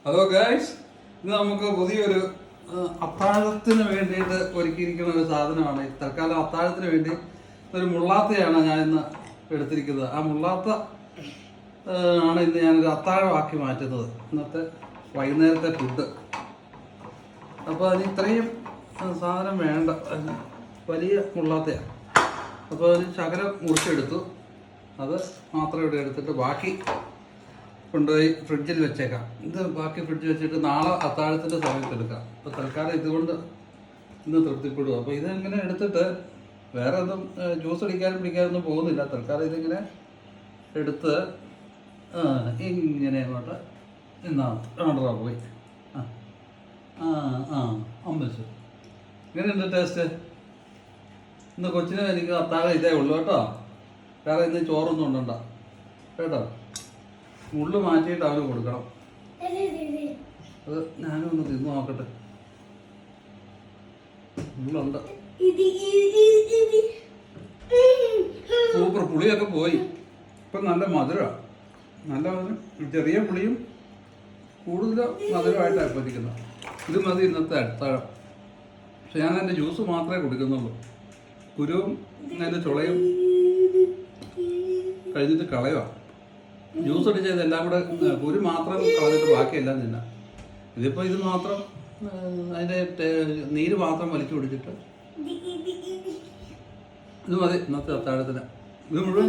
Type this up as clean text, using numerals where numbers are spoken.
Hello guys, ഇന്ന് നമുക്ക് പുതിയൊരു അത്താഴത്തിന് വേണ്ടിയിട്ട് ഒരുക്കിയിരിക്കുന്ന ഒരു സാധനമാണ്. തൽക്കാലം അത്താഴത്തിന് വേണ്ടി ഒരു മുള്ളാത്തയാണ് ഞാൻ ഇന്ന് എടുത്തിരിക്കുന്നത്. ആ മുള്ളാത്ത ആണ് ഇന്ന് ഞാനൊരു അത്താഴമാക്കി മാറ്റുന്നത്, ഇന്നത്തെ വൈകുന്നേരത്തെ ഫുഡ്. അപ്പോൾ അതിന് ഇത്രയും സാധനം വേണ്ട, വലിയ മുള്ളാത്തയാണ്. അപ്പോൾ അതിന് ശകലം മുറിച്ചെടുത്തു, അത് മാത്രം ഇവിടെ എടുത്തിട്ട് ബാക്കി കൊണ്ടുപോയി ഫ്രിഡ്ജിൽ വെച്ചേക്കാം. ഇത് ബാക്കി ഫ്രിഡ്ജിൽ വെച്ചിട്ട് നാളെ അത്താഴത്തിൻ്റെ സമയത്ത് എടുക്കാം. അപ്പോൾ തൽക്കാലം ഇതുകൊണ്ട് ഇന്ന് തൃപ്തിപ്പെടുക. അപ്പോൾ ഇതിങ്ങനെ എടുത്തിട്ട് വേറെ ഒന്നും ജ്യൂസ് അടിക്കാനും പിടിക്കാനൊന്നും പോകുന്നില്ല. തൽക്കാലം ഇതിങ്ങനെ എടുത്ത് ഇങ്ങനെ അങ്ങോട്ട് ഓർഡറാ പോയി. അമ്പത് ഇങ്ങനെയുണ്ട് ടേസ്റ്റ്. ഇന്ന് കൊച്ചിന് എനിക്ക് അത്താഴം ഇതേ ഉള്ളൂ കേട്ടോ. വേറെ ഇന്ന് ചോറൊന്നും ഉണ്ടണ്ട കേട്ടോ. മുള്ളു മാറ്റിയിട്ട് അവന് കൊടുക്കണം. അത് ഞാനും ഒന്ന് തിന്നു നോക്കട്ടെ. മുള്ളുണ്ട്. സൂപ്പർ. പുളിയൊക്കെ പോയി. ഇപ്പം നല്ല മധുരമാണ്. നല്ല മധുരം, ചെറിയ പുളിയും കൂടുതൽ മധുരമായിട്ടാണ് ഇരിക്കുന്നത്. ഇത് മതി ഇന്നത്തെ അത്താഴം. പക്ഷെ ഞാൻ എൻ്റെ ജ്യൂസ് മാത്രമേ കുടിക്കുന്നുള്ളൂ. കുരുവും അതിൻ്റെ ചുളയും കഴിഞ്ഞിട്ട് കളയുക. ജ്യൂസ് അടിച്ച് ഇതെല്ലാം കൂടെ കുരു മാത്രം കളഞ്ഞിട്ട് ബാക്കിയെല്ലാം തിന്നാം. ഇതിപ്പോൾ ഇത് മാത്രം, അതിൻ്റെ നീര് മാത്രം വലിച്ചു കുടിച്ചിട്ട് ഇത് മതി ഇന്നത്തെ അത്താഴത്തിന്. ഇത് മുഴുവൻ